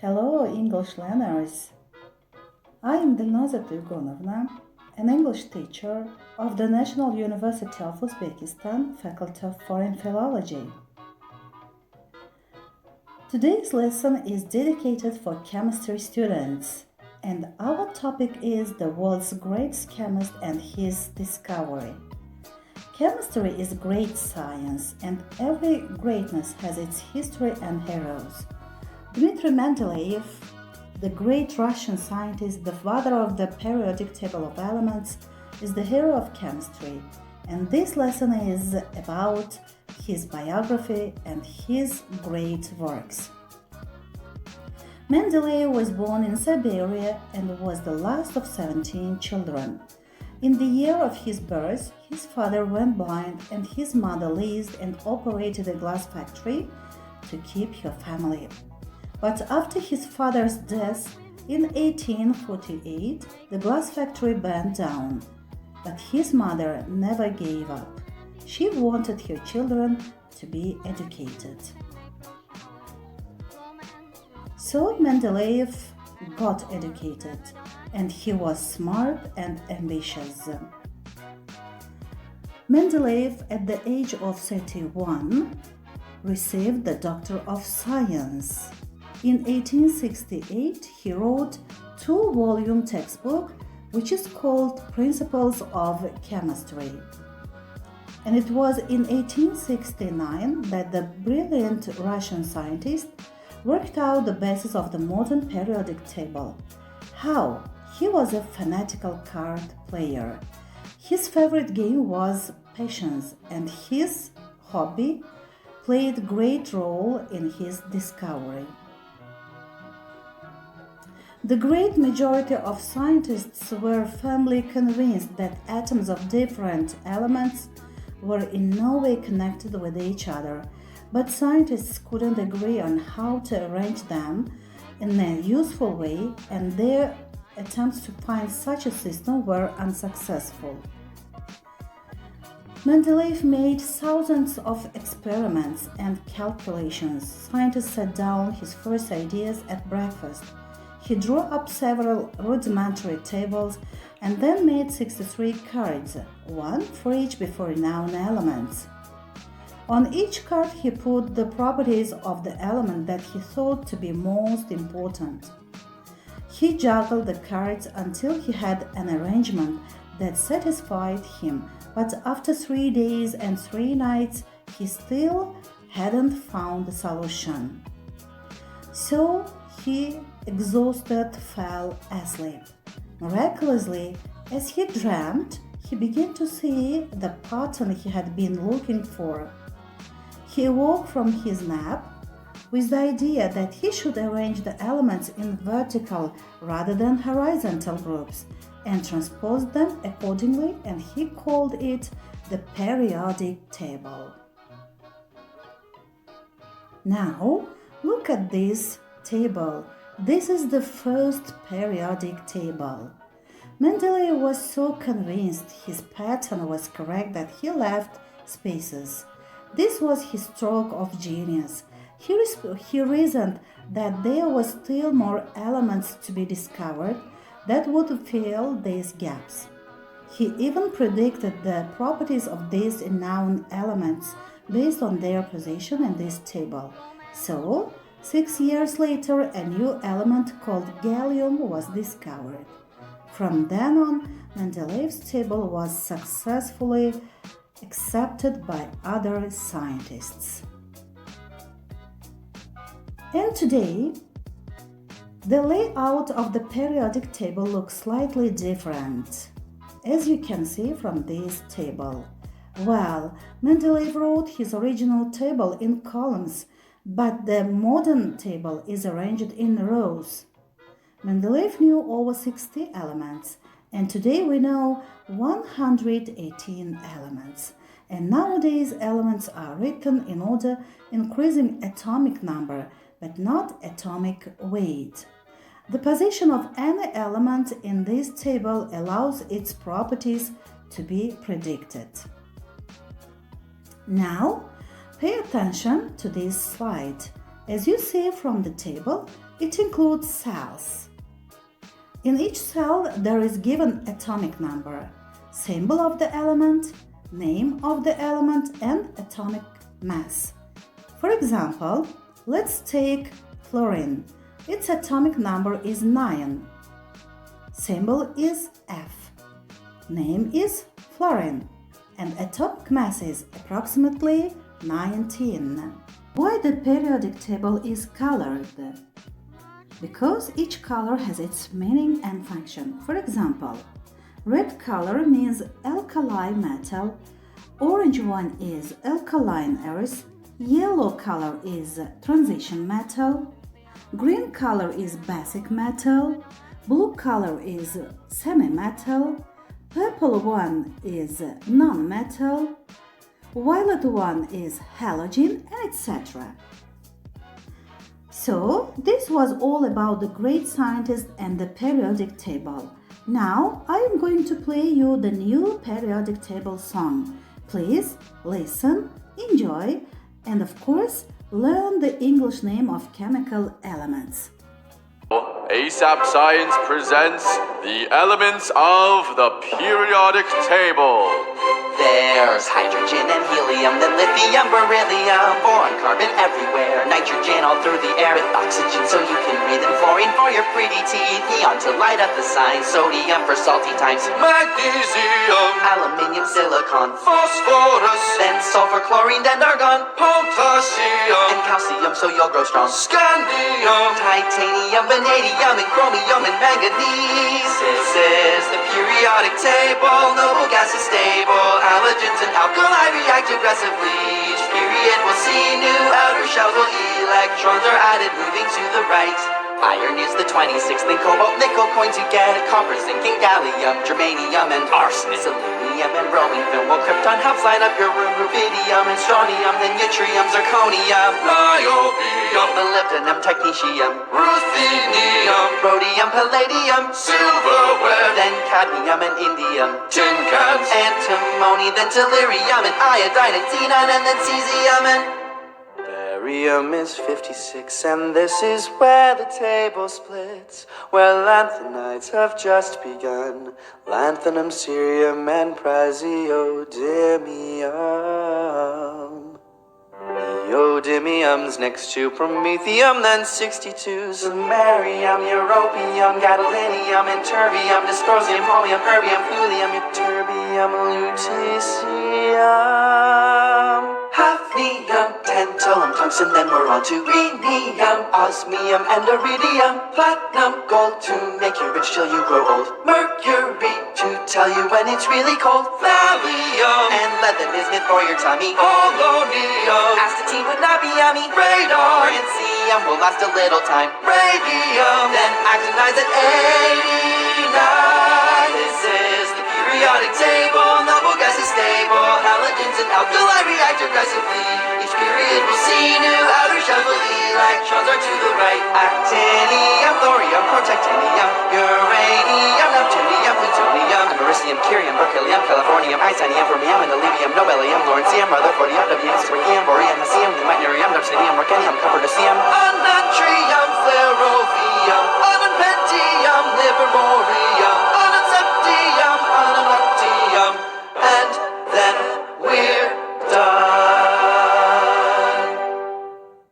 Hello, English learners. I am Dilnoza Tuygunovna, an English teacher of the National University of Uzbekistan, Facultet of Foreign Philology. Today's lesson is dedicated for chemistry students, and our topic is the world's greatest chemist and his discovery. Chemistry is great science, and every greatness has its history and heroes. Dmitry Mendeleev, the great Russian scientist, the father of the periodic table of elements, is the hero of chemistry, and this lesson is about his biography and his great works. Mendeleev was born in Siberia and was the last of 17 children. In the year of his birth, his father went blind and his mother leased and operated a glass factory to keep her family. But after his father's death in 1848, the glass factory burned down. But his mother never gave up. She wanted her children to be educated. So Mendeleev got educated, and he was smart and ambitious. Mendeleev, at the age of 31, received the Doctor of Science. In 1868, he wrote a two-volume textbook which is called Principles of Chemistry. And it was in 1869 that the brilliant Russian scientist worked out the basis of the modern periodic table. How? He was a fanatical card player. His favorite game was patience, and his hobby played a great role in his discovery. The great majority of scientists were firmly convinced that atoms of different elements were in no way connected with each other, but scientists couldn't agree on how to arrange them in a useful way, and their attempts to find such a system were unsuccessful. Mendeleev made thousands of experiments and calculations. Scientists set down his first ideas at breakfast. He drew up several rudimentary tables and then made 63 cards, one for each before known elements. On each card he put the properties of the element that he thought to be most important. He juggled the cards until he had an arrangement that satisfied him, but after 3 days and 3 nights he still hadn't found the solution. So he, exhausted, fell asleep. Miraculously, as he dreamt, he began to see the pattern he had been looking for. He awoke from his nap with the idea that he should arrange the elements in vertical rather than horizontal groups and transpose them accordingly, and he called it the periodic table. Now, look at this table. This is the first periodic table. Mendeleev was so convinced his pattern was correct that he left spaces. This was his stroke of genius. He reasoned that there were still more elements to be discovered that would fill these gaps. He even predicted the properties of these unknown elements based on their position in this table. So, 6 years later, a new element called gallium was discovered. From then on, Mendeleev's table was successfully accepted by other scientists. And today, the layout of the periodic table looks slightly different, as you can see from this table. Well, Mendeleev wrote his original table in columns, but the modern table is arranged in rows. Mendeleev knew over 60 elements, and today we know 118 elements. And nowadays elements are written in order increasing atomic number, but not atomic weight. The position of any element in this table allows its properties to be predicted. Now, pay attention to this slide. As you see from the table, it includes cells. In each cell, there is given atomic number, symbol of the element, name of the element, and atomic mass. For example, let's take fluorine. Its atomic number is 9. Symbol is F. Name is fluorine, and atomic mass is approximately 19. Why the periodic table is colored? Because each color has its meaning and function. For example, red color means alkali metal, orange one is alkaline earth, yellow color is transition metal, green color is basic metal, blue color is semi-metal, purple one is non-metal, violet one is halogen, and etc. So, this was all about the great scientist and the periodic table. Now, I am going to play you the new periodic table song. Please listen, enjoy, and of course, learn the English name of chemical elements. ASAP Science presents the elements of the periodic table. There's hydrogen and helium, then lithium, beryllium, boron, carbon everywhere, nitrogen all through the air, with oxygen so you can breathe, and fluorine for your pretty teeth, neon to light up the signs, sodium for salty times, Magnesium, aluminium, silicon, phosphorus, then sulfur, chlorine, and argon, potassium, and calcium so you'll grow strong, scandium, titanium, vanadium, and chromium, and manganese. This is the periodic table, noble gases stable, halogens and alkali react aggressively. Each period will see new outer shells while electrons are added, moving to the right. Iron is the 26th, then cobalt, nickel, coin to get copper, zinc, and gallium, germanium, and arsenic, selenium, and bromine, film, while krypton helps light up your room, rubidium, and strontium, then yttrium, zirconium, niobium, molybdenum, technetium, ruthenium, rhodium, palladium, silverware, then cadmium and indium, tin cans, antimony, then tellurium, and iodine, and xenon, and then cesium, and barium is 56, and this is where the table splits, where lanthanides have just begun, lanthanum, cerium, and praseodymium. Neodymium's next to promethium, then 62, samarium, europium, gadolinium, and terbium, dysprosium, holmium, erbium, thulium, ytterbium, lutetium, hafnium, tantalum, tungsten, then we're on to rhenium, osmium, and iridium, platinum, gold to make you rich till you grow old, mercury to tell you when it's really cold, thallium, and lead, the bismuth for your tummy, polonium, astatine would not be yummy, radar, francium will last a little time, radium, then actinize at 89. This is the periodic table, noble gas is stable, halogens and alkali react aggressively. Each period will see new outer shells while electrons are to the right. Actinium, thorium, protactinium, uranium, neptunium, plutonium, americium, curium, berkelium, californium, isonium, fermium, and olivinium, nobelium, lawrencium, rutherfordium, wm, supercium, borium, haceum, pneumatium, dubsinium, mercenium, copernicium,